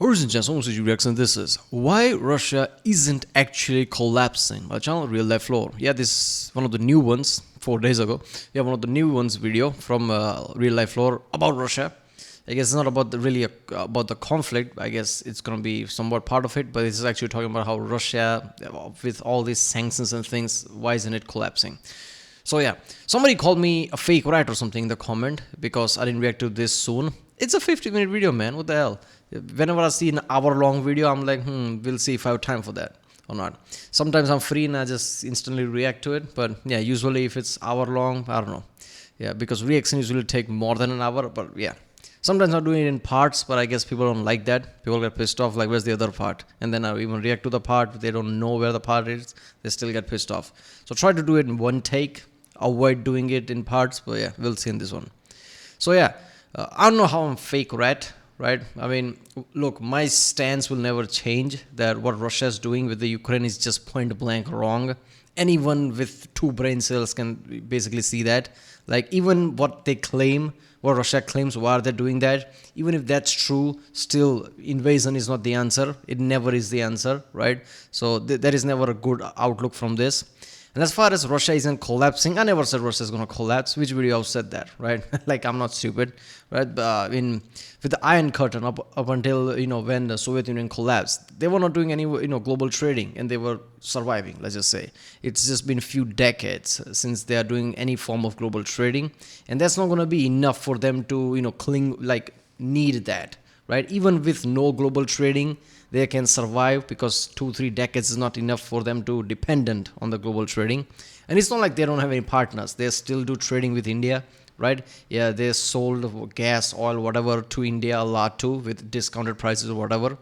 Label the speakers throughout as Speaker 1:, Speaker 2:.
Speaker 1: Ladies and gentlemen, this is reaction. This is why Russia isn't actually collapsing. My channel, RealLifeLore. Yeah, this is one of the new ones. 4 days ago, yeah, one of the new ones video from RealLifeLore about Russia. I guess it's not about about the conflict. I guess it's gonna be somewhat part of it, but this is actually talking about how Russia, with all these sanctions and things, why isn't it collapsing? So yeah, somebody called me a fake rat or something in the comment because I didn't react to this soon. It's a 50-minute video, man. What the hell? Whenever I see an hour-long video, I'm like, we'll see if I have time for that or not. Sometimes I'm free and I just instantly react to it. But yeah, usually if it's hour-long, I don't know. Yeah, because reaction usually take more than an hour. But yeah, sometimes I'm doing it in parts, but I guess people don't like that. People get pissed off, like, where's the other part? And then I even react to the part. They don't know where the part is. They still get pissed off. So try to do it in one take. Avoid doing it in parts. But yeah, we'll see in this one. So yeah, I don't know how I'm fake rat, right? I mean, look, my stance will never change that what Russia is doing with the Ukraine is just point blank wrong. Anyone with two brain cells can basically see that. Like, even what they claim, what Russia claims, why are they doing that? Even if that's true, still invasion is not the answer. It never is the answer, right? So there is never a good outlook from this. And as far as Russia isn't collapsing, I never said Russia is going to collapse. Which video I've said that, right? Like, I'm not stupid, right? With the Iron Curtain up until, when the Soviet Union collapsed, they were not doing any, global trading, and they were surviving, let's just say. It's just been a few decades since they are doing any form of global trading, and that's not going to be enough for them to, need that, right? Even with no global trading, they can survive because 2-3 decades is not enough for them to dependent on the global trading. And it's not like they don't have any partners. They still do trading with India, right? Yeah, they sold gas, oil, whatever to India a lot too, with discounted prices or whatever.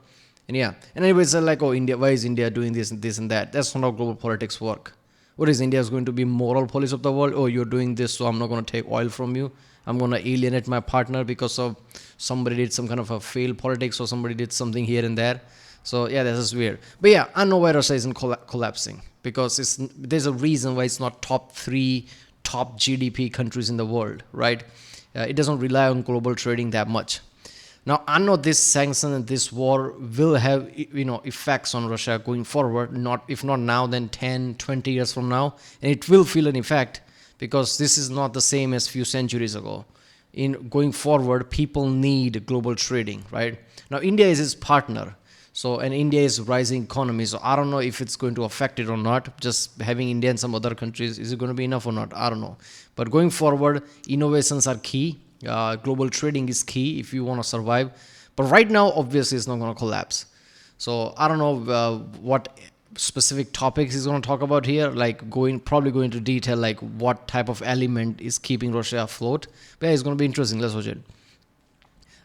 Speaker 1: And yeah, and anyways, they're like, oh, India, why is India doing this and that? That's not how global politics work. What is India is going to be moral police of the world? Oh, you're doing this, so I'm not going to take oil from you. I'm going to alienate my partner because of somebody did some kind of a failed politics or somebody did something here and there. So yeah, this is weird. But yeah, I know why Russia isn't collapsing because there's a reason why it's not top 3 top GDP countries in the world, right? It doesn't rely on global trading that much. Now, I know this sanction and this war will have, effects on Russia going forward, if not now, then 10, 20 years from now. And it will feel an effect because this is not the same as few centuries ago. In going forward, people need global trading, right? Now, India is its partner. So, and India is rising economy. So I don't know if it's going to affect it or not. Just having India and some other countries, is it going to be enough or not? I don't know. But going forward, innovations are key. Global trading is key if you want to survive. But right now, obviously, it's not going to collapse. So I don't know what specific topics he's going to talk about here. Like probably go into detail, like what type of element is keeping Russia afloat. But yeah, it's going to be interesting. Let's watch it.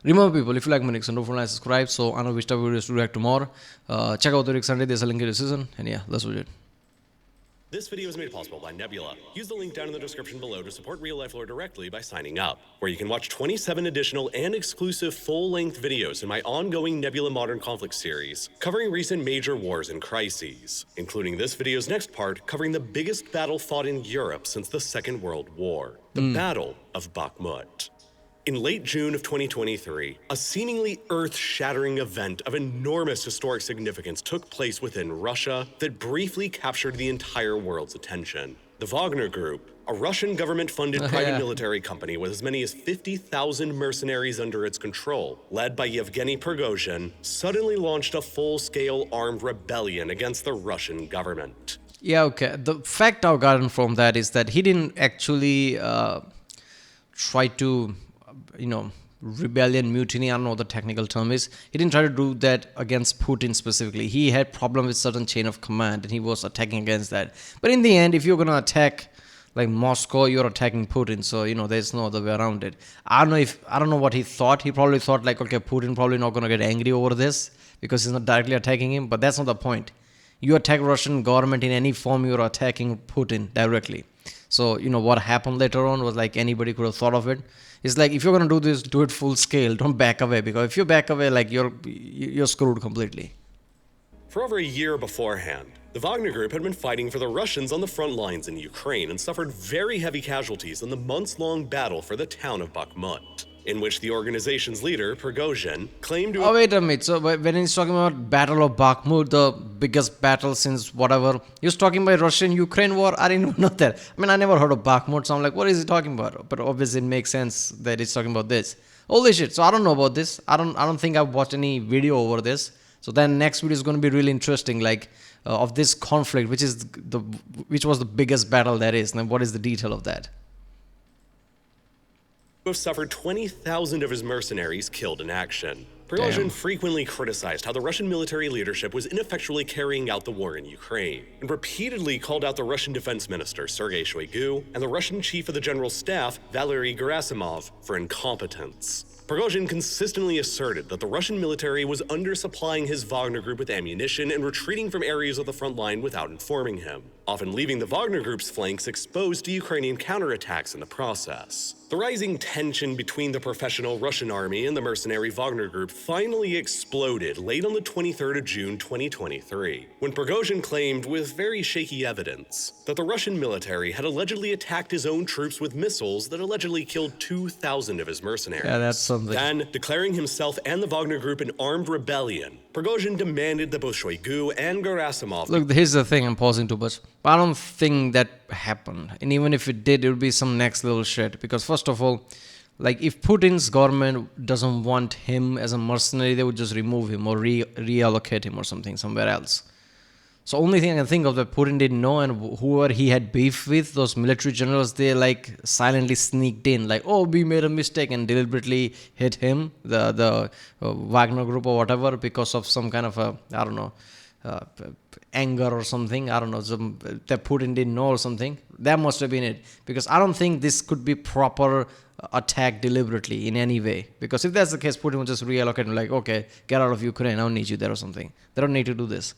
Speaker 1: Remember, people, if you like my Nixon, don't forget to subscribe. So I know which type of videos to react to more. Check out the Rick Sunday. There's a link in the description. And yeah, let's watch it.
Speaker 2: This video is made possible by Nebula. Use the link down in the description below to support Real Life Lore directly by signing up, where you can watch 27 additional and exclusive full-length videos in my ongoing Nebula Modern Conflict series, covering recent major wars and crises, including this video's next part covering the biggest battle fought in Europe since the Second World War, the Battle of Bakhmut. In late June of 2023, a seemingly earth-shattering event of enormous historic significance took place within Russia that briefly captured the entire world's attention. The Wagner Group, a Russian government-funded private military company with as many as 50,000 mercenaries under its control, led by Yevgeny Prigozhin, suddenly launched a full-scale armed rebellion against the Russian government.
Speaker 1: Yeah, okay. The fact I've gotten from that is that he didn't actually try to rebellion, mutiny, I don't know what the technical term is. He didn't try to do that against Putin specifically. He had problem with certain chain of command and he was attacking against that. But in the end, if you're going to attack like Moscow, you're attacking Putin. So, there's no other way around it. I don't know what he thought. He probably thought like, okay, Putin probably not going to get angry over this because he's not directly attacking him. But that's not the point. You attack Russian government in any form, you're attacking Putin directly. So, what happened later on was like anybody could have thought of it. It's like, if you're going to do this, do it full scale. Don't back away, because if you back away, like you're screwed completely.
Speaker 2: For over a year beforehand, the Wagner Group had been fighting for the Russians on the front lines in Ukraine and suffered very heavy casualties in the months-long battle for the town of Bakhmut. in which the organization's leader, Prigozhin, claimed to
Speaker 1: Oh, wait a minute. So when he's talking about Battle of Bakhmut, the biggest battle since whatever, he was talking about Russian-Ukraine war. I didn't even know that. I mean, I never heard of Bakhmut, so I'm like, what is he talking about? But obviously, it makes sense that he's talking about this. Holy shit! So I don't know about this. I don't think I've watched any video over this. So then next video is going to be really interesting, like of this conflict, which was the biggest battle that is. Now, what is the detail of that?
Speaker 2: have suffered 20,000 of his mercenaries killed in action. Prigozhin frequently criticized how the Russian military leadership was ineffectually carrying out the war in Ukraine, and repeatedly called out the Russian defense minister Sergei Shoigu and the Russian chief of the general staff Valery Gerasimov for incompetence. Prigozhin consistently asserted that the Russian military was undersupplying his Wagner group with ammunition and retreating from areas of the front line without informing him, often leaving the Wagner group's flanks exposed to Ukrainian counterattacks in the process. The rising tension between the professional Russian army and the mercenary Wagner group finally exploded late on the 23rd of June 2023, when Prigozhin claimed, with very shaky evidence, that the Russian military had allegedly attacked his own troops with missiles that allegedly killed 2,000 of his mercenaries.
Speaker 1: Yeah, that's something.
Speaker 2: Then, declaring himself and the Wagner group an armed rebellion, Prigozhin demanded that both Shoigu and Gerasimov...
Speaker 1: Look, here's the thing, I'm pausing too much. But I don't think that happened. And even if it did, it would be some next level shit. Because first of all, like if Putin's government doesn't want him as a mercenary, they would just remove him or reallocate him or something somewhere else. So only thing I can think of that Putin didn't know, and whoever he had beef with, those military generals, they like silently sneaked in, like, oh, we made a mistake, and deliberately hit him, the Wagner group or whatever, because of some kind of a, I don't know, anger or something. I don't know, that Putin didn't know or something. That must have been it, because I don't think this could be proper attack deliberately in any way. Because if that's the case, Putin would just reallocate and like, okay, get out of Ukraine, I don't need you there or something. They don't need to do this.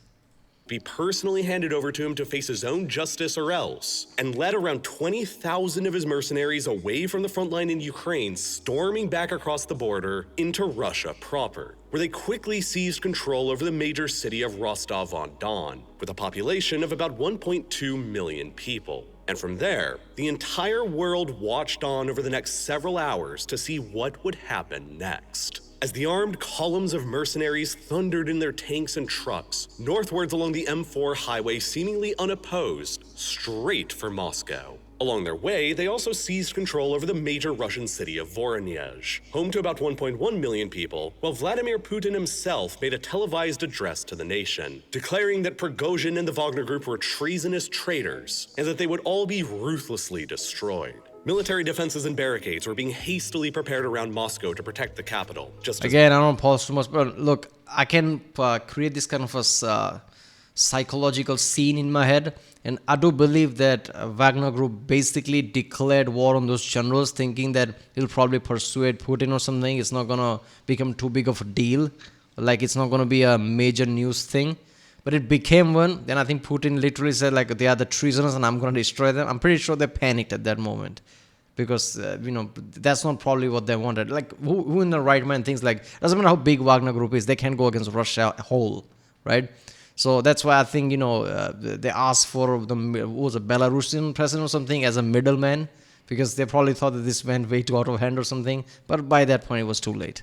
Speaker 2: Be personally handed over to him to face his own justice or else, and led around 20,000 of his mercenaries away from the front line in Ukraine, storming back across the border into Russia proper, where they quickly seized control over the major city of Rostov-on-Don, with a population of about 1.2 million people. And from there, the entire world watched on over the next several hours to see what would happen next, as the armed columns of mercenaries thundered in their tanks and trucks northwards along the M4 highway, seemingly unopposed, straight for Moscow. Along their way, they also seized control over the major Russian city of Voronezh, home to about 1.1 million people, while Vladimir Putin himself made a televised address to the nation, declaring that Prigozhin and the Wagner group were treasonous traitors, and that they would all be ruthlessly destroyed. Military defenses and barricades were being hastily prepared around Moscow to protect the capital.
Speaker 1: Again, I don't pause too much, but look, I can create this kind of a psychological scene in my head, and I do believe that Wagner Group basically declared war on those generals, thinking that it'll probably persuade Putin or something. It's not gonna become too big of a deal, like it's not gonna be a major news thing. But it became one. Then I think Putin literally said, like, they are the treasoners and I'm going to destroy them. I'm pretty sure they panicked at that moment. Because, that's not probably what they wanted. Like, who in the right mind thinks, like, doesn't matter how big Wagner Group is, they can't go against Russia whole, right? So that's why I think, they asked for who was a Belarusian president or something as a middleman. Because they probably thought that this went way too out of hand or something. But by that point, it was too late.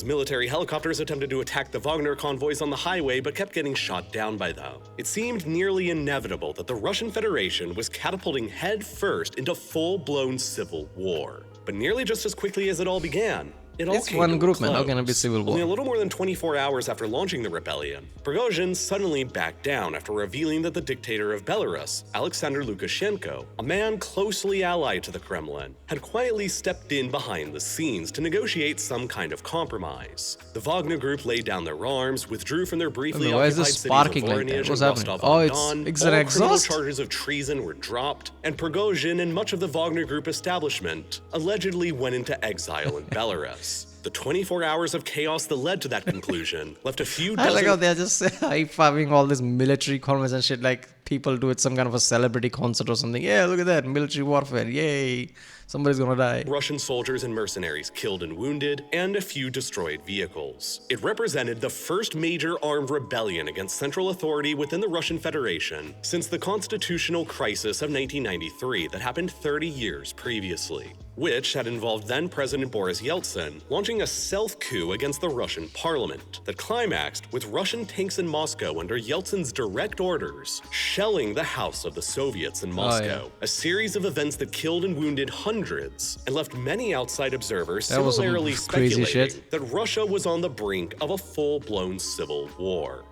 Speaker 2: Military helicopters attempted to attack the Wagner convoys on the highway but kept getting shot down by them. It seemed nearly inevitable that the Russian Federation was catapulting headfirst into full-blown civil war. But nearly just as quickly as it all began,
Speaker 1: it's one group, man. How can it be civil war?
Speaker 2: Only a little more than 24 hours after launching the rebellion, Prigozhin suddenly backed down after revealing that the dictator of Belarus, Alexander Lukashenko, a man closely allied to the Kremlin, had quietly stepped in behind the scenes to negotiate some kind of compromise. The Wagner group laid down their arms, withdrew from their briefly occupied cities of Voronezh and Rostov-on-Don. All criminal charges of treason were dropped, and Prigozhin and much of the Wagner group establishment allegedly went into exile in Belarus. The 24 hours of chaos that led to that conclusion left a few
Speaker 1: I like how
Speaker 2: dozen
Speaker 1: they're just high-fiving all this military conference and shit like people do at some kind of a celebrity concert or something. Yeah, look at that, military warfare. Yay, somebody's gonna die.
Speaker 2: Russian soldiers and mercenaries killed and wounded, and a few destroyed vehicles. It represented the first major armed rebellion against central authority within the Russian Federation since the constitutional crisis of 1993 that happened 30 years previously, which had involved then-President Boris Yeltsin launching a self-coup against the Russian parliament that climaxed with Russian tanks in Moscow under Yeltsin's direct orders, shelling the house of the Soviets in Moscow. A series of events that killed and wounded hundreds and left many outside observers
Speaker 1: That was some
Speaker 2: similarly
Speaker 1: crazy
Speaker 2: speculating
Speaker 1: shit.
Speaker 2: that Russia was on the brink of a full-blown civil war.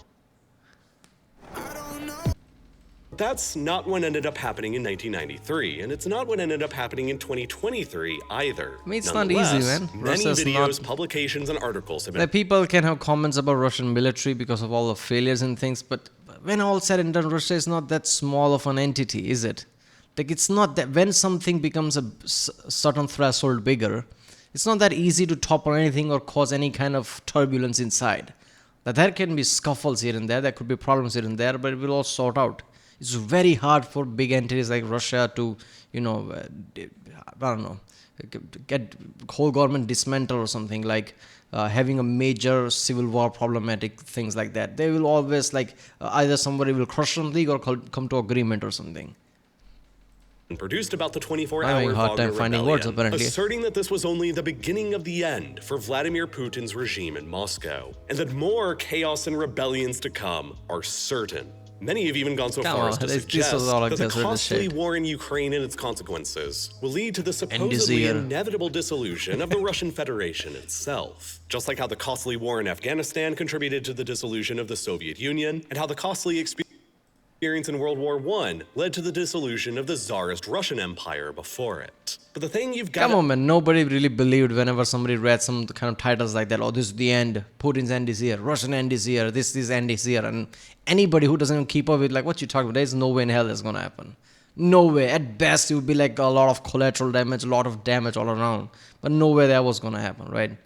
Speaker 2: That's not what ended up happening in 1993, and it's not what ended up happening in 2023 either.
Speaker 1: I mean, it's not easy, man.
Speaker 2: Many
Speaker 1: Russia's
Speaker 2: videos,
Speaker 1: not-
Speaker 2: publications, and articles have been
Speaker 1: Like, people can have comments about Russian military because of all the failures and things, but when all said and done, Russia is not that small of an entity, is it? Like, it's not that when something becomes a certain threshold bigger, it's not that easy to topple anything or cause any kind of turbulence inside. That there can be scuffles here and there could be problems here and there, but it will all sort out. It's very hard for big entities like Russia to, I don't know, get whole government dismantled or something like having a major civil war problematic, things like that. They will always either somebody will crush something or come to agreement or something.
Speaker 2: produced about the
Speaker 1: I'm
Speaker 2: 24-hour
Speaker 1: having a hard
Speaker 2: Wagner
Speaker 1: time finding words,
Speaker 2: rebellion,
Speaker 1: apparently.
Speaker 2: asserting that this was only the beginning of the end for Vladimir Putin's regime in Moscow, and that more chaos and rebellions to come are certain. Many have even gone so
Speaker 1: Come
Speaker 2: far
Speaker 1: on,
Speaker 2: as to
Speaker 1: this
Speaker 2: suggest
Speaker 1: is all like
Speaker 2: that the
Speaker 1: this sort of
Speaker 2: costly
Speaker 1: shit.
Speaker 2: war in Ukraine and its consequences will lead to the supposedly
Speaker 1: desire.
Speaker 2: inevitable dissolution of the Russian Federation itself. Just like how the costly war in Afghanistan contributed to the dissolution of the Soviet Union, and how the costly experience in World War I led to the dissolution of the Tsarist Russian Empire before it. But the thing you've got
Speaker 1: Come on, man. Nobody really believed whenever somebody read some kind of titles like that. Oh, this is the end. Putin's end is here. Russian end is here. This end is here. And anybody who doesn't keep up with what you talking about, there's no way in hell that's going to happen. No way. At best, it would be like a lot of collateral damage, a lot of damage all around. But no way that was going to happen, right?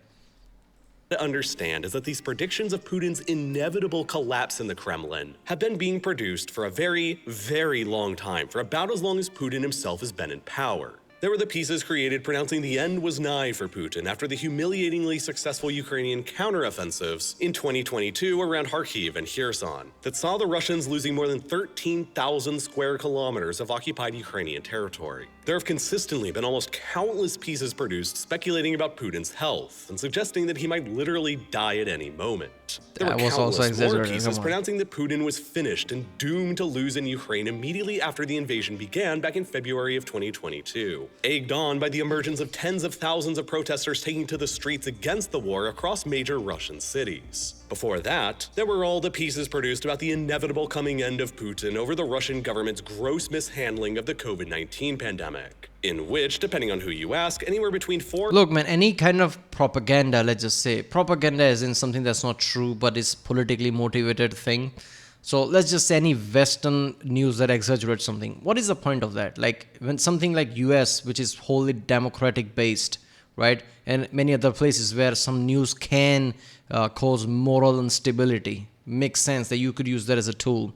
Speaker 2: to understand is that these predictions of Putin's inevitable collapse in the Kremlin have been being produced for a very, very long time, for about as long as Putin himself has been in power. There were the pieces created pronouncing the end was nigh for Putin after the humiliatingly successful Ukrainian counteroffensives in 2022 around Kharkiv and Kherson that saw the Russians losing more than 13,000 square kilometers of occupied Ukrainian territory. There have consistently been almost countless pieces produced speculating about Putin's health and suggesting that he might literally die at any moment. There were
Speaker 1: That was also
Speaker 2: countless more
Speaker 1: exaggerated,
Speaker 2: pieces
Speaker 1: come on.
Speaker 2: pronouncing that Putin was finished and doomed to lose in Ukraine immediately after the invasion began back in February of 2022, egged on by the emergence of tens of thousands of protesters taking to the streets against the war across major Russian cities. Before that, there were all the pieces produced about the inevitable coming end of Putin over the Russian government's gross mishandling of the COVID-19 pandemic, in which, depending on who you ask, anywhere between 4
Speaker 1: Look, man, any kind of propaganda, let's just say, propaganda is in something that's not true, but is politically motivated thing. So let's just say any Western news that exaggerates something. What is the point of that? Like when something like US, which is wholly democratic based, right? And many other places where some news can cause moral instability. Makes sense that you could use that as a tool.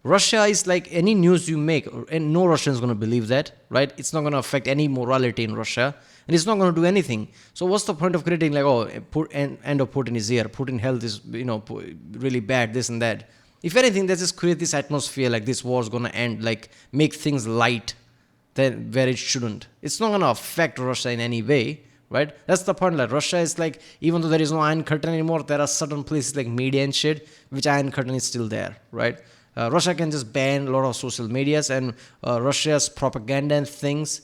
Speaker 1: Russia is like any news you make, and no Russian is going to believe that, right? It's not going to affect any morality in Russia, and it's not going to do anything. So what's the point of creating like, oh, end of Putin is here, Putin health is, really bad, this and that. If anything, they just create this atmosphere like this war is going to end, like make things light than where it shouldn't. It's not going to affect Russia in any way, right? That's the point. Like Russia is like, even though there is no Iron Curtain anymore, there are certain places like media and shit, which Iron Curtain is still there, right? Russia can just ban a lot of social medias, and Russia's propaganda and things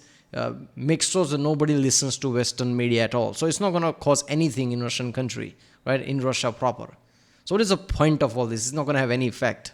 Speaker 1: makes sure that nobody listens to Western media at all. So it's not going to cause anything in Russian country, right? In Russia proper. So what is the point of all this? It's not going to have any effect.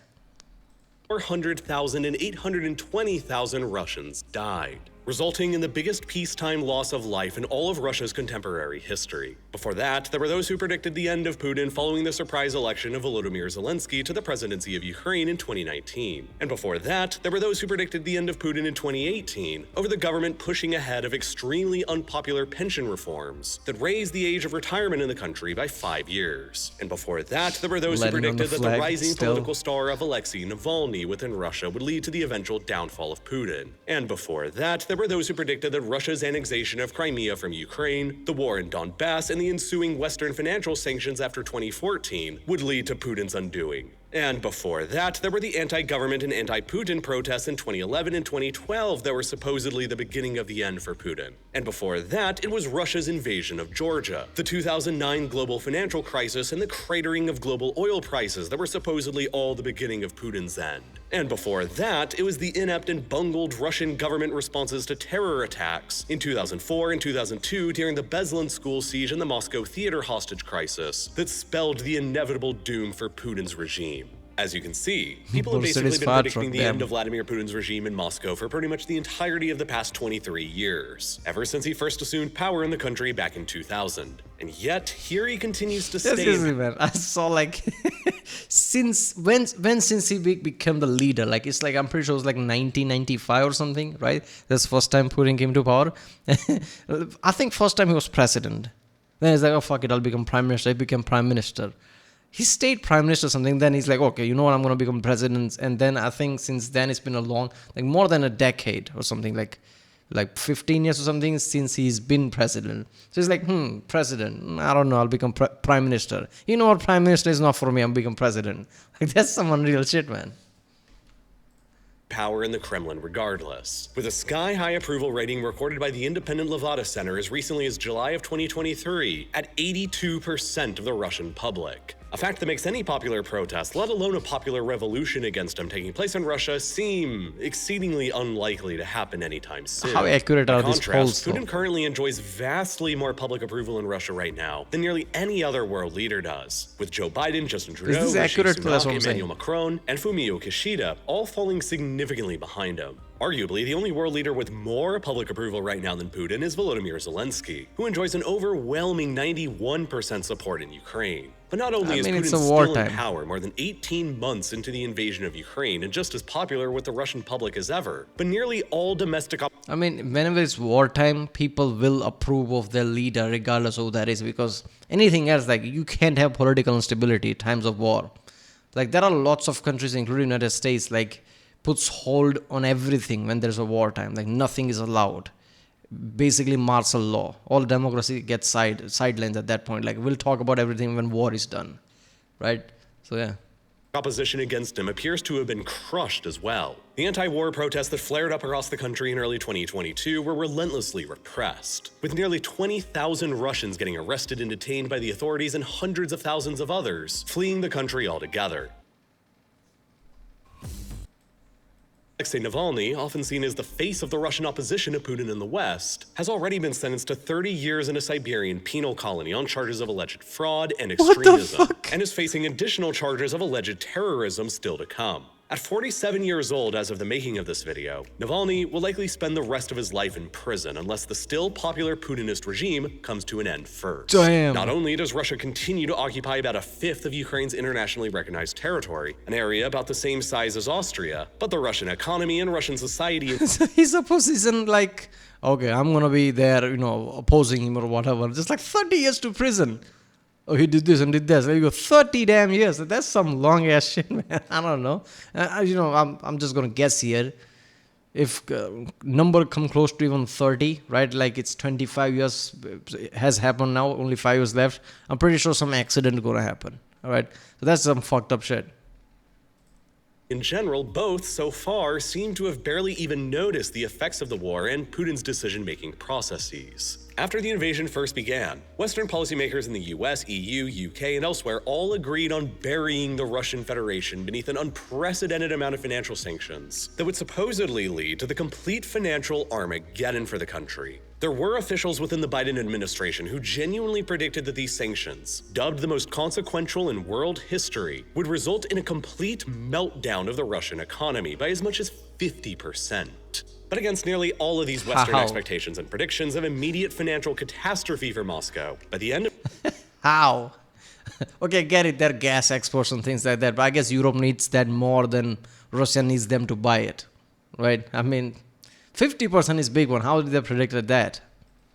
Speaker 2: 400,000 and 820,000 Russians died. resulting in the biggest peacetime loss of life in all of Russia's contemporary history. Before that, there were those who predicted the end of Putin following the surprise election of Volodymyr Zelensky to the presidency of Ukraine in 2019. And before that, there were those who predicted the end of Putin in 2018 over the government pushing ahead of extremely unpopular pension reforms that raised the age of retirement in the country by 5 years. And before that, there were those who predicted that the rising political star of Alexei Navalny within Russia would lead to the eventual downfall of Putin. And before that, there were those who predicted that Russia's annexation of Crimea from Ukraine, the war in Donbass, and the ensuing Western financial sanctions after 2014 would lead to Putin's undoing. And before that, there were the anti-government and anti-Putin protests in 2011 and 2012 that were supposedly the beginning of the end for Putin. And before that, it was Russia's invasion of Georgia, the 2009 global financial crisis, and the cratering of global oil prices that were supposedly all the beginning of Putin's end. And before that, it was the inept and bungled Russian government responses to terror attacks in 2004 and 2002 during the Beslan school siege and the Moscow theater hostage crisis that spelled the inevitable doom for Putin's regime. As you can see, people have basically been predicting the end of Vladimir Putin's regime in Moscow for pretty much the entirety of the past 23 years, ever since he first assumed power in the country back in 2000. And yet, here he continues to stay.
Speaker 1: Excuse me, man. I saw like since he became the leader, like it's like I'm pretty sure it was like 1995 or something, right? That's the first time Putin came to power. I think first time he was president. Then he's like, oh fuck it, I'll become prime minister. He became prime minister. He stayed prime minister or something. Then he's like, okay, you know what? I'm going to become president. And then I think since then it's been a long, like more than a decade or something, like 15 years or something since he's been president. So he's like, president. I don't know. I'll become prime minister. You know what? Prime minister is not for me. I'll become president. Like that's some unreal shit, man.
Speaker 2: Power in the Kremlin regardless, with a sky-high approval rating recorded by the independent Levada Center as recently as July of 2023 at 82% of the Russian public. A fact that makes any popular protest, let alone a popular revolution against him taking place in Russia, seem exceedingly unlikely to happen anytime soon.
Speaker 1: How accurate are these polls?
Speaker 2: Putin currently enjoys vastly more public approval in Russia right now than nearly any other world leader does, with Joe Biden, Justin Trudeau, Rishi Sunak, Emmanuel Macron, and Fumio Kishida all falling significantly behind him. Arguably, the only world leader with more public approval right now than Putin is Volodymyr Zelensky, who enjoys an overwhelming 91% support in Ukraine. But not only is Putin still in power more than 18 months into the invasion of Ukraine and just as popular with the Russian public as ever, but nearly all domestic...
Speaker 1: whenever it's wartime, people will approve of their leader regardless of who that is, because anything else, like you can't have political instability at times of war. Like there are lots of countries, including the United States, like puts hold on everything when there's a wartime. Like nothing is allowed. Basically martial law. All democracy gets sidelines at that point. Like we'll talk about everything when war is done, right? So yeah.
Speaker 2: Opposition against him appears to have been crushed as well. The anti-war protests that flared up across the country in early 2022 were relentlessly repressed, with nearly 20,000 Russians getting arrested and detained by the authorities and hundreds of thousands of others fleeing the country altogether. Alexei Navalny, often seen as the face of the Russian opposition to Putin in the West, has already been sentenced to 30 years in a Siberian penal colony on charges of alleged fraud and extremism, and is facing additional charges of alleged terrorism still to come. At 47 years old as of the making of this video, Navalny will likely spend the rest of his life in prison unless the still popular Putinist regime comes to an end first.
Speaker 1: Damn.
Speaker 2: Not only does Russia continue to occupy about a fifth of Ukraine's internationally recognized territory, an area about the same size as Austria, but the Russian economy and Russian society...
Speaker 1: He's supposed isn't like, okay, I'm gonna be there, opposing him or whatever. Just like 30 years to prison. Oh, he did this and did that. So you go 30 damn years. That's some long ass shit, man. I don't know. I'm just gonna guess here. If number come close to even 30, right? Like it's 25 years has happened now. Only 5 years left. I'm pretty sure some accident gonna happen. All right. So that's some fucked up shit.
Speaker 2: In general, both, so far, seem to have barely even noticed the effects of the war and Putin's decision-making processes. After the invasion first began, Western policymakers in the US, EU, UK, and elsewhere all agreed on burying the Russian Federation beneath an unprecedented amount of financial sanctions that would supposedly lead to the complete financial Armageddon for the country. There were officials within the Biden administration who genuinely predicted that these sanctions, dubbed the most consequential in world history, would result in a complete meltdown of the Russian economy by as much as 50%. But against nearly all of these Western
Speaker 1: How?
Speaker 2: expectations and predictions of immediate financial catastrophe for Moscow, by the end of
Speaker 1: How? Okay, get it. They're gas exports and things like that. But I guess Europe needs that more than Russia needs them to buy it, right? I mean, 50% is big one. How did they predict that?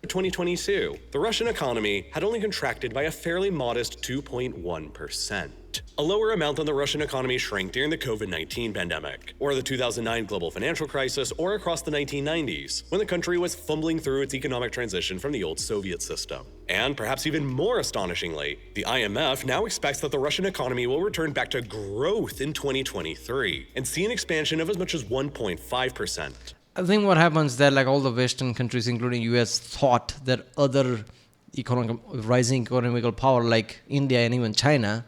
Speaker 2: 2022, the Russian economy had only contracted by a fairly modest 2.1%. A lower amount than the Russian economy shrank during the COVID-19 pandemic, or the 2009 global financial crisis, or across the 1990s, when the country was fumbling through its economic transition from the old Soviet system. And perhaps even more astonishingly, the IMF now expects that the Russian economy will return back to growth in 2023 and see an expansion of as much as 1.5%.
Speaker 1: I think what happens is that like all the Western countries, including US, thought that other rising economical power like India and even China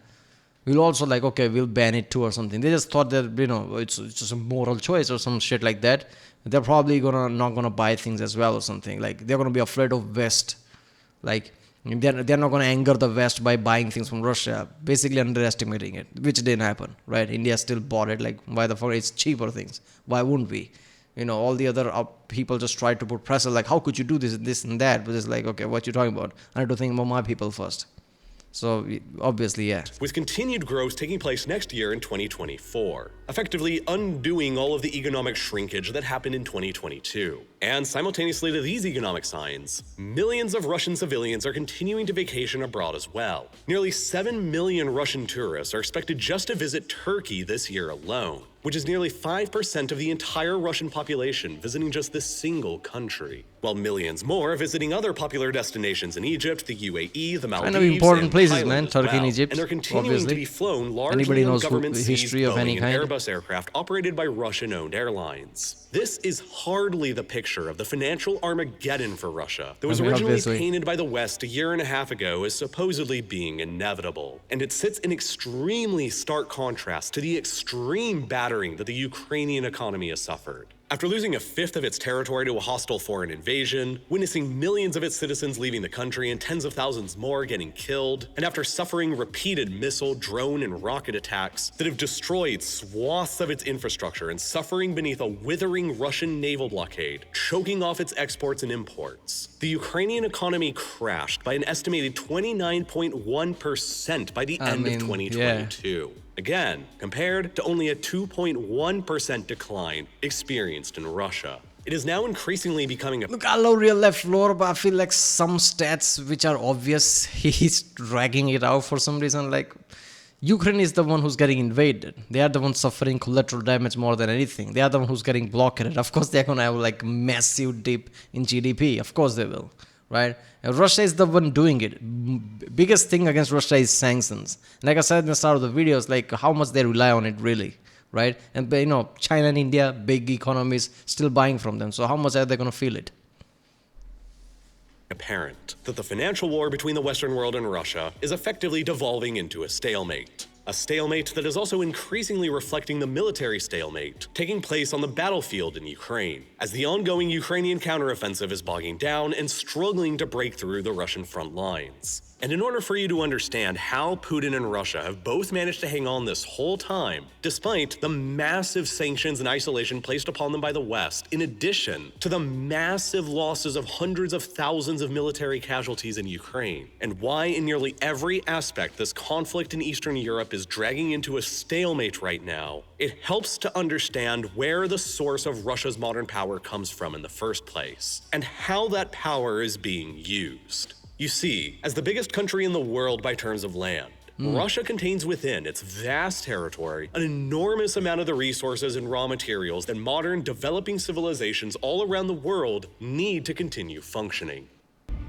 Speaker 1: will also like, okay, we'll ban it too or something. They just thought that, it's just a moral choice or some shit like that. They're probably not gonna buy things as well or something. Like they're gonna be afraid of West. Like they're not gonna anger the West by buying things from Russia, basically underestimating it, which didn't happen, right? India still bought it. Like why the fuck? It's cheaper things. Why wouldn't we? All the other people just try to put pressure, like, how could you do this and that? But it's like, okay, what you talking about? I need to think about my people first. So, obviously, yeah.
Speaker 2: With continued growth taking place next year in 2024, effectively undoing all of the economic shrinkage that happened in 2022. And simultaneously to these economic signs, millions of Russian civilians are continuing to vacation abroad as well. Nearly 7 million Russian tourists are expected just to visit Turkey this year alone, which is nearly 5% of the entire Russian population visiting just this single country, while millions more are visiting other popular destinations in Egypt, the UAE, the Maldives,
Speaker 1: important
Speaker 2: and
Speaker 1: places,
Speaker 2: Thailand
Speaker 1: man.
Speaker 2: as
Speaker 1: Turkey
Speaker 2: well.
Speaker 1: and Egypt,
Speaker 2: And they're continuing
Speaker 1: obviously.
Speaker 2: to be flown largely
Speaker 1: Anybody
Speaker 2: on
Speaker 1: knows
Speaker 2: government-seized
Speaker 1: history of any
Speaker 2: Boeing
Speaker 1: kind?
Speaker 2: and Airbus aircraft operated by Russian-owned airlines. This is hardly the picture of the financial Armageddon for Russia that was originally
Speaker 1: obviously.
Speaker 2: painted by the West a year and a half ago as supposedly being inevitable. And it sits in extremely stark contrast to the extreme battering that the Ukrainian economy has suffered. After losing a fifth of its territory to a hostile foreign invasion, witnessing millions of its citizens leaving the country and tens of thousands more getting killed, and after suffering repeated missile, drone, and rocket attacks that have destroyed swaths of its infrastructure and suffering beneath a withering Russian naval blockade, choking off its exports and imports, the Ukrainian economy crashed by an estimated 29.1% by the end of 2022. Again, compared to only a 2.1% decline experienced in Russia. It is now increasingly becoming a
Speaker 1: Look, I love RealLifeLore, but I feel like some stats which are obvious, he's dragging it out for some reason. Like, Ukraine is the one who's getting invaded. They are the ones suffering collateral damage more than anything. They are the one who's getting blockaded. Of course, they're gonna have like massive dip in GDP. Of course they will, right? And Russia is the one doing it. Biggest thing against Russia is sanctions. Like I said in the start of the videos, like how much they rely on it really, right? And China and India, big economies, still buying from them. So how much are they gonna feel it?
Speaker 2: Apparent that the financial war between the Western world and Russia is effectively devolving into a stalemate. A stalemate that is also increasingly reflecting the military stalemate taking place on the battlefield in Ukraine, as the ongoing Ukrainian counteroffensive is bogging down and struggling to break through the Russian front lines. And in order for you to understand how Putin and Russia have both managed to hang on this whole time, despite the massive sanctions and isolation placed upon them by the West, in addition to the massive losses of hundreds of thousands of military casualties in Ukraine, and why in nearly every aspect this conflict in Eastern Europe is dragging into a stalemate right now, it helps to understand where the source of Russia's modern power comes from in the first place, and how that power is being used. You see, as the biggest country in the world by terms of land, Russia contains within its vast territory an enormous amount of the resources and raw materials that modern developing civilizations all around the world need to continue functioning.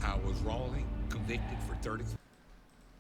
Speaker 3: I was wrongly convicted for 30.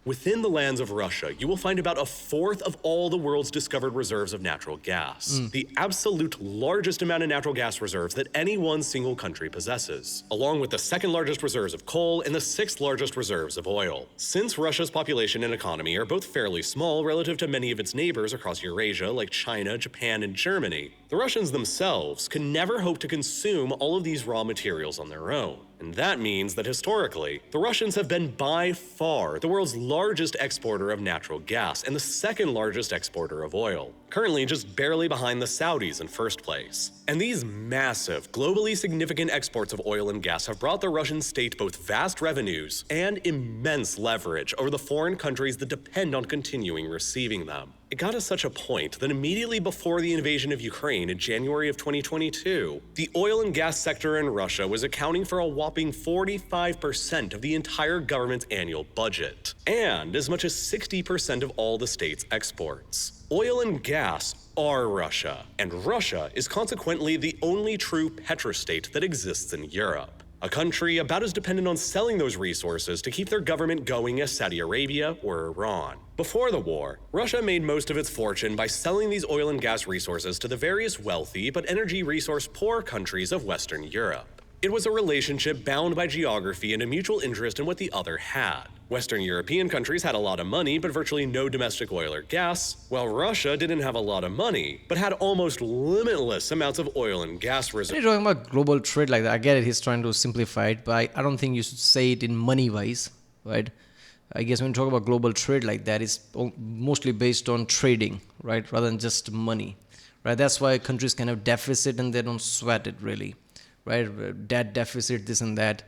Speaker 2: Within the lands of Russia, you will find about a fourth of all the world's discovered reserves of natural gas, the absolute largest amount of natural gas reserves that any one single country possesses, along with the second largest reserves of coal and the sixth largest reserves of oil. Since Russia's population and economy are both fairly small relative to many of its neighbors across Eurasia like China, Japan, and Germany, the Russians themselves can never hope to consume all of these raw materials on their own. And that means that historically, the Russians have been by far the world's largest exporter of natural gas and the second largest exporter of oil, currently just barely behind the Saudis in first place. And these massive, globally significant exports of oil and gas have brought the Russian state both vast revenues and immense leverage over the foreign countries that depend on continuing receiving them. It got to such a point that immediately before the invasion of Ukraine in January of 2022, the oil and gas sector in Russia was accounting for a whopping 45% of the entire government's annual budget, and as much as 60% of all the state's exports. Oil and gas are Russia, and Russia is consequently the only true petrostate that exists in Europe. A country about as dependent on selling those resources to keep their government going as Saudi Arabia or Iran. Before the war, Russia made most of its fortune by selling these oil and gas resources to the various wealthy but energy resource poor countries of Western Europe. It was a relationship bound by geography and a mutual interest in what the other had. Western European countries had a lot of money but virtually no domestic oil or gas, while Russia didn't have a lot of money but had almost limitless amounts of oil and gas
Speaker 1: When
Speaker 2: reserves.
Speaker 1: you're talking about global trade like that, I get it, he's trying to simplify it, but I don't think you should say it in money-wise, right? I guess when you talk about global trade like that, it's mostly based on trading, right? Rather than just money, right? That's why countries can have deficit and they don't sweat it really, right? Debt deficit, this and that.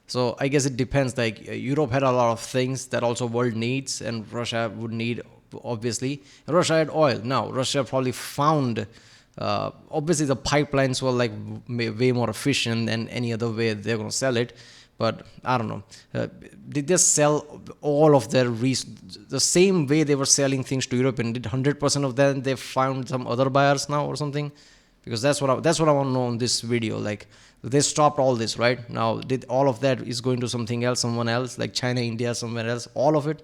Speaker 1: So I guess it depends. Like Europe had a lot of things that also world needs, and Russia would need, obviously. And Russia had oil. Now Russia probably found, obviously the pipelines were like way more efficient than any other way they're gonna sell it. But I don't know. Did they sell all of their the same way they were selling things to Europe? And did 100% of them they found some other buyers now or something? Because that's what I want to know in this video. Like they stopped all this, right? Now did all of that is going to something else, someone else, like China, India, somewhere else? All of it?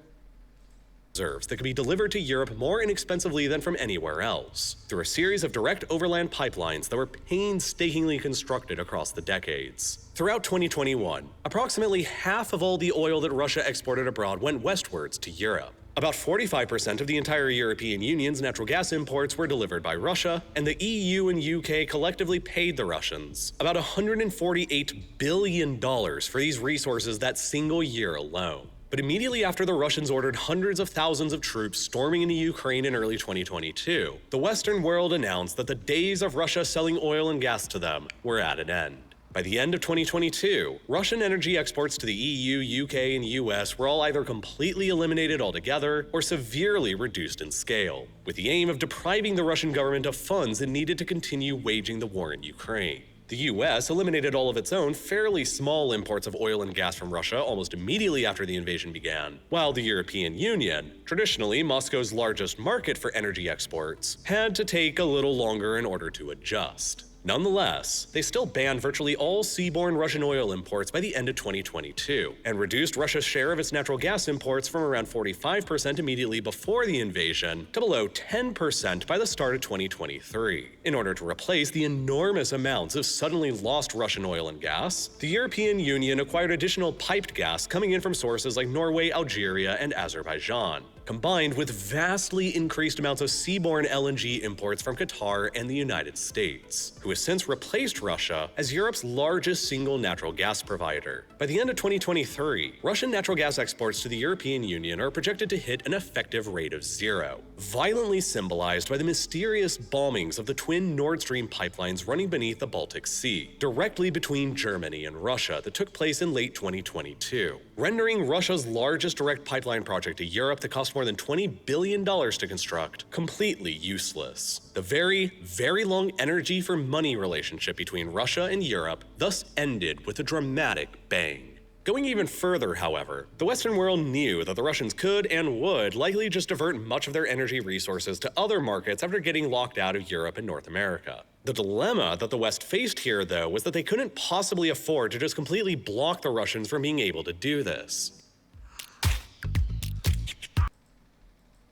Speaker 2: Reserves that could be delivered to Europe more inexpensively than from anywhere else, through a series of direct overland pipelines that were painstakingly constructed across the decades. Throughout 2021, approximately half of all the oil that Russia exported abroad went westwards to Europe. About 45% of the entire European Union's natural gas imports were delivered by Russia, and the EU and UK collectively paid the Russians about $148 billion for these resources that single year alone. But immediately after the Russians ordered hundreds of thousands of troops storming into Ukraine in early 2022, the Western world announced that the days of Russia selling oil and gas to them were at an end. By the end of 2022, Russian energy exports to the EU, UK, and US were all either completely eliminated altogether or severely reduced in scale, with the aim of depriving the Russian government of funds it needed to continue waging the war in Ukraine. The US eliminated all of its own fairly small imports of oil and gas from Russia almost immediately after the invasion began, while the European Union, traditionally Moscow's largest market for energy exports, had to take a little longer in order to adjust. Nonetheless, they still banned virtually all seaborne Russian oil imports by the end of 2022, and reduced Russia's share of its natural gas imports from around 45% immediately before the invasion to below 10% by the start of 2023. In order to replace the enormous amounts of suddenly lost Russian oil and gas, the European Union acquired additional piped gas coming in from sources like Norway, Algeria, and Azerbaijan, combined with vastly increased amounts of seaborne LNG imports from Qatar and the United States, who has since replaced Russia as Europe's largest single natural gas provider. By the end of 2023, Russian natural gas exports to the European Union are projected to hit an effective rate of 0, violently symbolized by the mysterious bombings of the twin Nord Stream pipelines running beneath the Baltic Sea, directly between Germany and Russia, that took place in late 2022, rendering Russia's largest direct pipeline project to Europe that cost more than $20 billion to construct completely useless. The very, very long energy for money relationship between Russia and Europe thus ended with a dramatic bang. Going even further, however, the Western world knew that the Russians could and would likely just divert much of their energy resources to other markets after getting locked out of Europe and North America. The dilemma that the West faced here, though, was that they couldn't possibly afford to just completely block the Russians from being able to do this.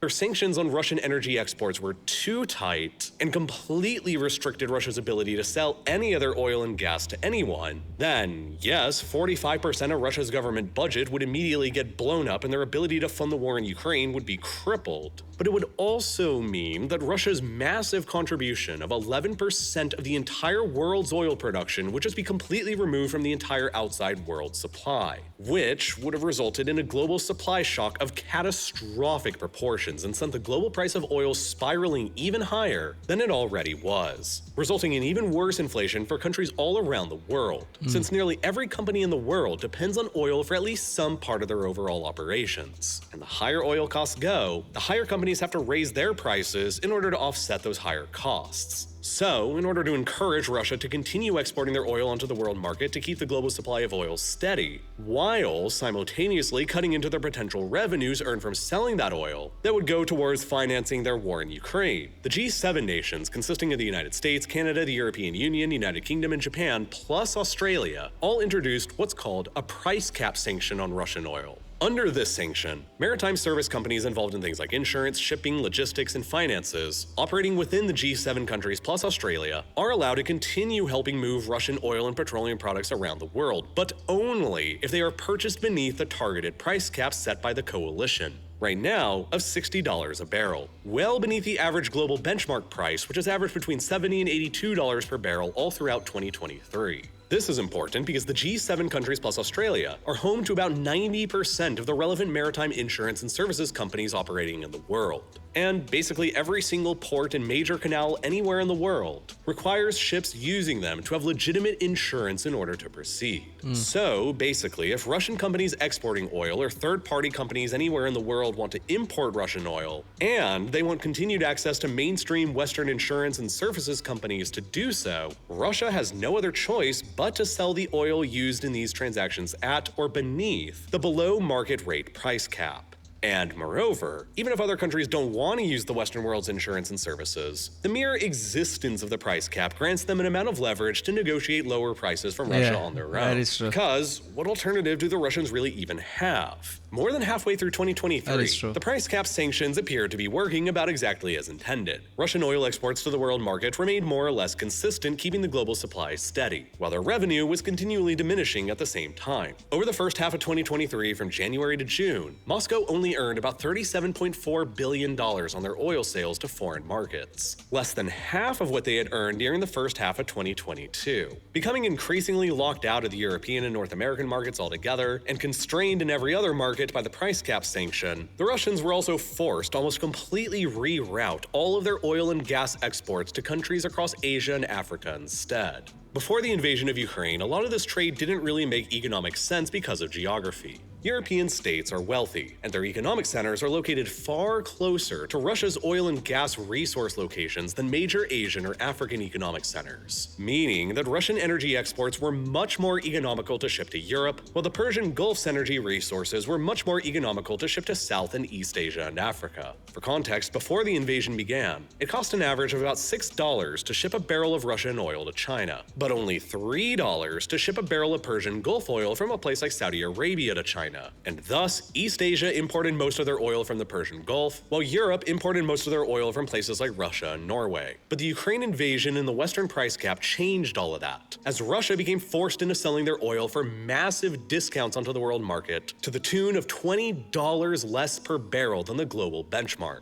Speaker 2: Their sanctions on Russian energy exports were too tight and completely restricted Russia's ability to sell any other oil and gas to anyone, then yes, 45% of Russia's government budget would immediately get blown up and their ability to fund the war in Ukraine would be crippled. But it would also mean that Russia's massive contribution of 11% of the entire world's oil production would just be completely removed from the entire outside world supply, which would have resulted in a global supply shock of catastrophic proportions and sent the global price of oil spiraling even higher than it already was, resulting in even worse inflation for countries all around the world, since nearly every company in the world depends on oil for at least some part of their overall operations. And the higher oil costs go, the higher companies have to raise their prices in order to offset those higher costs. So, in order to encourage Russia to continue exporting their oil onto the world market to keep the global supply of oil steady, while simultaneously cutting into their potential revenues earned from selling that oil that would go towards financing their war in Ukraine, the G7 nations, consisting of the United States, Canada, the European Union, United Kingdom, and Japan, plus Australia, all introduced what's called a price cap sanction on Russian oil. Under this sanction, maritime service companies involved in things like insurance, shipping, logistics, and finances, operating within the G7 countries plus Australia, are allowed to continue helping move Russian oil and petroleum products around the world, but only if they are purchased beneath the targeted price cap set by the coalition. Right now, of $60 a barrel, well beneath the average global benchmark price, which has averaged between $70 and $82 per barrel all throughout 2023. This is important because the G7 countries plus Australia are home to about 90% of the relevant maritime insurance and services companies operating in the world. And basically every single port and major canal anywhere in the world requires ships using them to have legitimate insurance in order to proceed. So basically, if Russian companies exporting oil or third-party companies anywhere in the world want to import Russian oil, and they want continued access to mainstream Western insurance and services companies to do so, Russia has no other choice but to sell the oil used in these transactions at or beneath the below-market rate price cap. And moreover, even if other countries don't want to use the Western world's insurance and services, the mere existence of the price cap grants them an amount of leverage to negotiate lower prices from Russia on their own.
Speaker 1: That is true.
Speaker 2: Because what alternative do the Russians really even have? More than halfway through 2023, the price cap sanctions appeared to be working about exactly as intended. Russian oil exports to the world market remained more or less consistent, keeping the global supply steady, while their revenue was continually diminishing at the same time. Over the first half of 2023, from January to June, Moscow only earned about $37.4 billion on their oil sales to foreign markets, less than half of what they had earned during the first half of 2022. Becoming increasingly locked out of the European and North American markets altogether, and constrained in every other market by the price cap sanction, the Russians were also forced to almost completely reroute all of their oil and gas exports to countries across Asia and Africa instead. Before the invasion of Ukraine, a lot of this trade didn't really make economic sense because of geography. European states are wealthy, and their economic centers are located far closer to Russia's oil and gas resource locations than major Asian or African economic centers, meaning that Russian energy exports were much more economical to ship to Europe, while the Persian Gulf's energy resources were much more economical to ship to South and East Asia and Africa. For context, before the invasion began, it cost an average of about $6 to ship a barrel of Russian oil to China, but only $3 to ship a barrel of Persian Gulf oil from a place like Saudi Arabia to China. And thus, East Asia imported most of their oil from the Persian Gulf, while Europe imported most of their oil from places like Russia and Norway. But the Ukraine invasion and the Western price cap changed all of that, as Russia became forced into selling their oil for massive discounts onto the world market to the tune of $20 less per barrel than the global benchmark.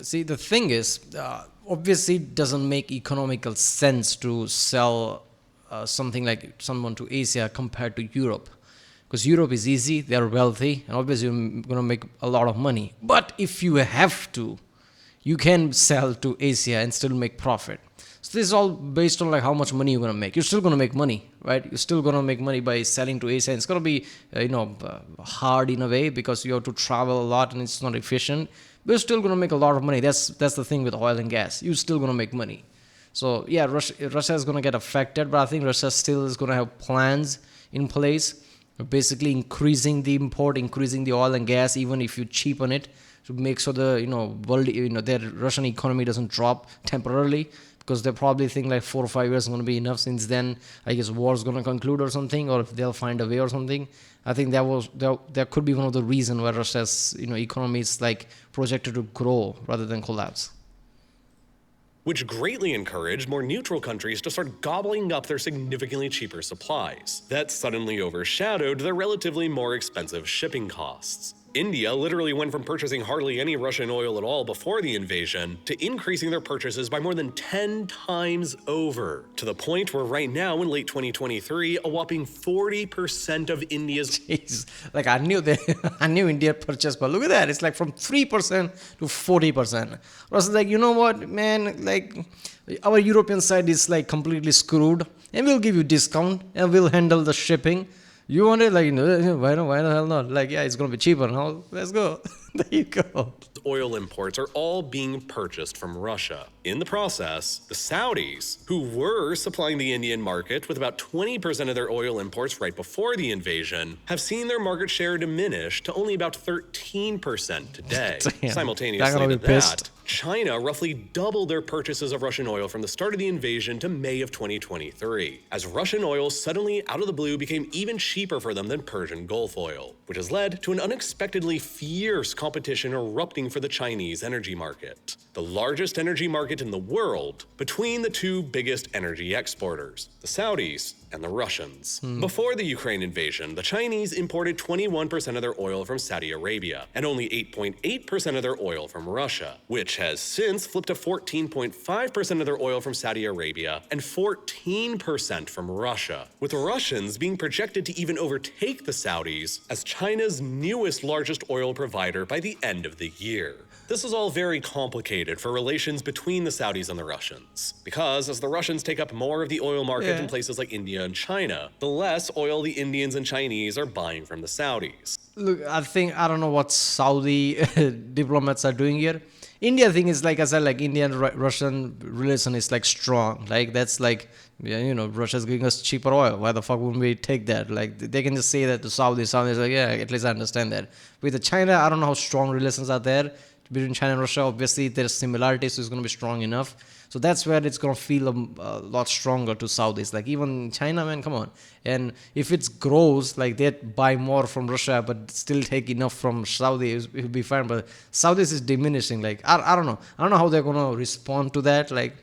Speaker 1: See, the thing is, obviously it doesn't make economical sense to sell something like someone to Asia compared to Europe. Because Europe is easy, they are wealthy, and obviously you're going to make a lot of money. But if you have to, you can sell to Asia and still make profit. So this is all based on like how much money you're going to make. You're still going to make money, right? You're still going to make money by selling to Asia. And it's going to be, hard in a way because you have to travel a lot and it's not efficient. But you're still going to make a lot of money. That's the thing with oil and gas. You're still going to make money. So yeah, Russia is going to get affected, but I think Russia still is going to have plans in place. Basically increasing the import, increasing the oil and gas, even if you cheapen it, to make sure the world, their Russian economy doesn't drop temporarily. because they probably think like 4 or 5 years is going to be enough. Since then, I guess war is going to conclude or something, or if they'll find a way or something. I think that could be one of the reasons why Russia's economy is like projected to grow rather than collapse.
Speaker 2: Which greatly encouraged more neutral countries to start gobbling up their significantly cheaper supplies. That suddenly overshadowed their relatively more expensive shipping costs. India literally went from purchasing hardly any Russian oil at all before the invasion to increasing their purchases by more than 10 times over, to the point where right now in late 2023, a whopping 40% of India's
Speaker 1: Jeez. Like I knew India purchased, but look at that. It's like from 3% to 40%. Russia's like, you know what, man, like our European side is like completely screwed, and we'll give you discount and we'll handle the shipping. You want it? Like, no, why the hell not? Like, yeah, it's going to be cheaper now. Let's go. There you go.
Speaker 2: oil imports are all being purchased from Russia. In the process, the Saudis, who were supplying the Indian market with about 20% of their oil imports right before the invasion, have seen their market share diminish to only about 13% today.
Speaker 1: Damn.
Speaker 2: Simultaneously to that, China roughly doubled their purchases of Russian oil from the start of the invasion to May of 2023, as Russian oil suddenly out of the blue became even cheaper for them than Persian Gulf oil, which has led to an unexpectedly fierce competition erupting for the Chinese energy market, the largest energy market in the world, between the two biggest energy exporters, the Saudis and the Russians. Before the Ukraine invasion, the Chinese imported 21% of their oil from Saudi Arabia and only 8.8% of their oil from Russia, which has since flipped to 14.5% of their oil from Saudi Arabia and 14% from Russia, with the Russians being projected to even overtake the Saudis as China's newest largest oil provider by the end of the year. This is all very complicated for relations between the Saudis and the Russians, because as the Russians take up more of the oil market in places like India and China, the less oil the Indians and Chinese are buying from the Saudis.
Speaker 1: Look, I don't know what Saudi diplomats are doing here. India thing is like I said, like Indian Russian relation is like strong. Like that's like, yeah, you know, Russia's giving us cheaper oil. Why the fuck wouldn't we take that? Like they can just say that to Saudis. Saudis like, yeah, at least I understand that. With the China, I don't know how strong relations are there between China and Russia. Obviously, there's similarities, so it's going to be strong enough. So that's where it's going to feel a lot stronger to Saudis. Like even China, man, come on. And if it grows, like they buy more from Russia, but still take enough from Saudi, it'll be fine. But Saudis is diminishing. Like I don't know. I don't know how they're going to respond to that. Like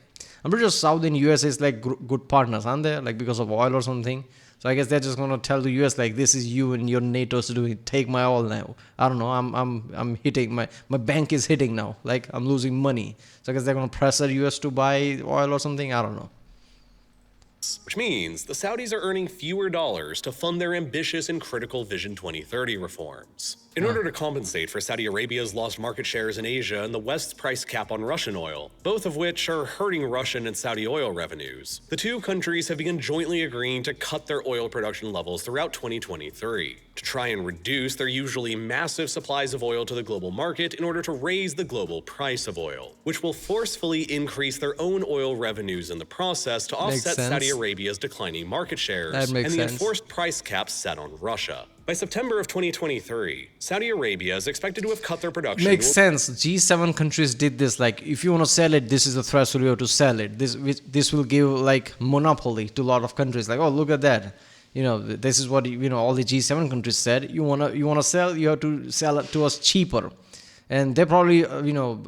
Speaker 1: I'm pretty sure Saudi and US is like good partners, aren't they? Like because of oil or something. So I guess they're just gonna tell the US like, this is you and your NATO's doing. Take my oil now. I don't know. I'm hitting my bank is hitting now. Like I'm losing money. So I guess they're gonna pressure US to buy oil or something. I don't know.
Speaker 2: Which means the Saudis are earning fewer dollars to fund their ambitious and critical Vision 2030 reforms. In order to compensate for Saudi Arabia's lost market shares in Asia and the West's price cap on Russian oil, both of which are hurting Russian and Saudi oil revenues, the two countries have begun jointly agreeing to cut their oil production levels throughout 2023 to try and reduce their usually massive supplies of oil to the global market in order to raise the global price of oil, which will forcefully increase their own oil revenues in the process to offset Saudi Arabia's declining market shares and the enforced price caps set on Russia. By September of 2023, Saudi Arabia is expected to have cut their production.
Speaker 1: Makes sense. G7 countries did this. Like, if you want to sell it, this is the threshold you have to sell it. This will give like monopoly to a lot of countries. Like, oh, look at that. You know, this is what all the G7 countries said. You wanna sell, you have to sell it to us cheaper. And they probably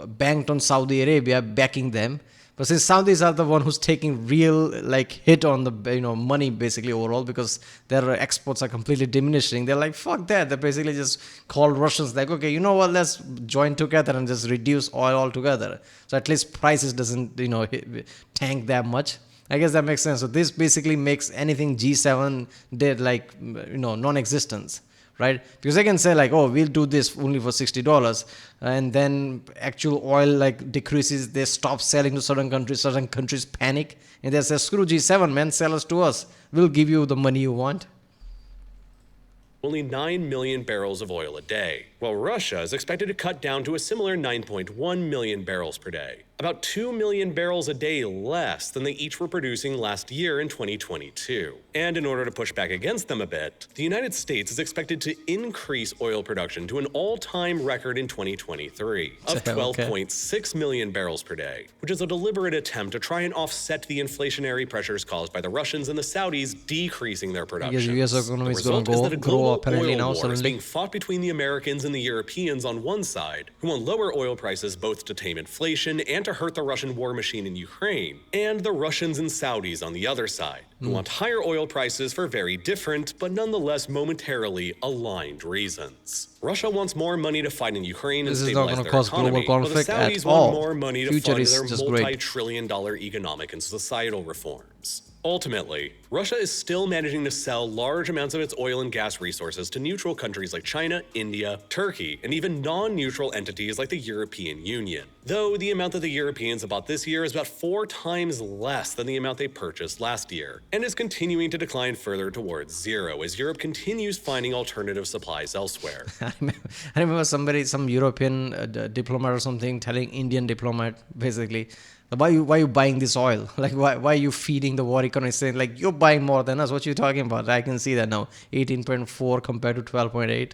Speaker 1: banked on Saudi Arabia backing them. But since Saudis are the one who's taking real like hit on the money basically overall, because their exports are completely diminishing, they're like, fuck that. They basically just called Russians like, okay, you know what, let's join together and just reduce oil altogether. So at least prices doesn't tank that much. I guess that makes sense. So this basically makes anything G7 did like non-existence. Right? Because they can say like, oh, we'll do this only for $60, and then actual oil like decreases, they stop selling to certain countries panic, and they say, screw G7, man, sell us to us. We'll give you the money you want.
Speaker 2: Only 9 million barrels of oil a day, while Russia is expected to cut down to a similar 9.1 million barrels per day. about 2 million barrels a day less than they each were producing last year in 2022. And in order to push back against them a bit, the United States is expected to increase oil production to an all-time record in 2023 of 12.6 million barrels per day, which is a deliberate attempt to try and offset the inflationary pressures caused by the Russians and the Saudis decreasing their production.
Speaker 1: US economy is going to
Speaker 2: grow
Speaker 1: apparently
Speaker 2: oil
Speaker 1: now
Speaker 2: war
Speaker 1: suddenly.
Speaker 2: is being fought between the Americans and the Europeans on one side, who want lower oil prices both to tame inflation and to hurt the Russian war machine in Ukraine, and the Russians and Saudis on the other side, who want higher oil prices for very different but nonetheless momentarily aligned reasons. Russia wants more money to fight in Ukraine and
Speaker 1: This is not
Speaker 2: stabilize
Speaker 1: going to
Speaker 2: their
Speaker 1: cause
Speaker 2: economy,
Speaker 1: global
Speaker 2: while the
Speaker 1: conflict at
Speaker 2: Saudis want
Speaker 1: all.
Speaker 2: more money to
Speaker 1: Future
Speaker 2: fund
Speaker 1: is
Speaker 2: their
Speaker 1: just great.
Speaker 2: multi-trillion-dollar economic and societal reforms. Ultimately, Russia is still managing to sell large amounts of its oil and gas resources to neutral countries like China, India, Turkey, and even non-neutral entities like the European Union. Though the amount that the Europeans have bought this year is about 4 times less than the amount they purchased last year, and is continuing to decline further towards zero as Europe continues finding alternative supplies elsewhere.
Speaker 1: I remember some European diplomat or something telling Indian diplomat basically, why you buying this oil? Like why are you feeding the war economy? Saying like you're buying more than us. What you talking about? I can see that now. 18.4 compared to 12.8.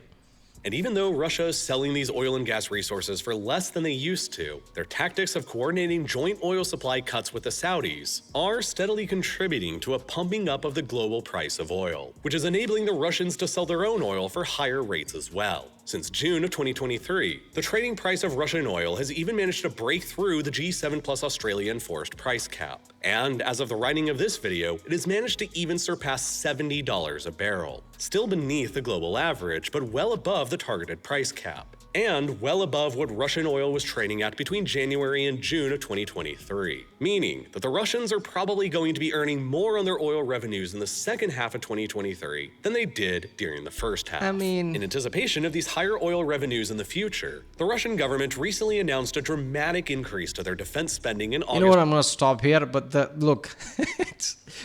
Speaker 2: And even though Russia is selling these oil and gas resources for less than they used to, their tactics of coordinating joint oil supply cuts with the Saudis are steadily contributing to a pumping up of the global price of oil, which is enabling the Russians to sell their own oil for higher rates as well. Since June of 2023, the trading price of Russian oil has even managed to break through the G7 plus Australia enforced price cap. And as of the writing of this video, it has managed to even surpass $70 a barrel, still beneath the global average, but well above the targeted price cap, and well above what Russian oil was trading at between January and June of 2023, meaning that the Russians are probably going to be earning more on their oil revenues in the second half of 2023 than they did during the first half.
Speaker 1: I mean,
Speaker 2: in anticipation of these higher oil revenues in the future, the Russian government recently announced a dramatic increase to their defense spending in August.
Speaker 1: You know what? I'm gonna stop here. But look,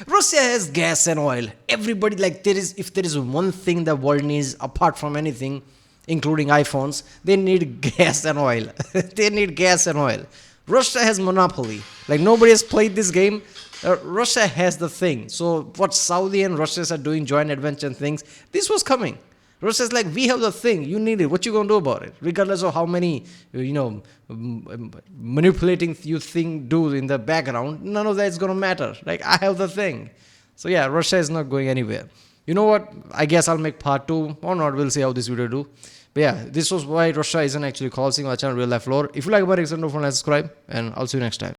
Speaker 1: Russia has gas and oil. Everybody if there is one thing the world needs apart from anything, including iPhones, they need gas and oil. They need gas and oil. Russia has monopoly. Like nobody has played this game. Russia has the thing. So what Saudi and Russia are doing joint adventure and things, this was coming. Russia's like, we have the thing, you need it, what you gonna do about it? Regardless of how many, manipulating you do in the background, none of that is gonna matter. Like, I have the thing. So yeah, Russia is not going anywhere. You know what? I guess I'll make part 2 or not. We'll see how this video do. But yeah, this was why Russia isn't actually causing our channel Real Life Lore. If you like my reason, don't forget to subscribe, and I'll see you next time.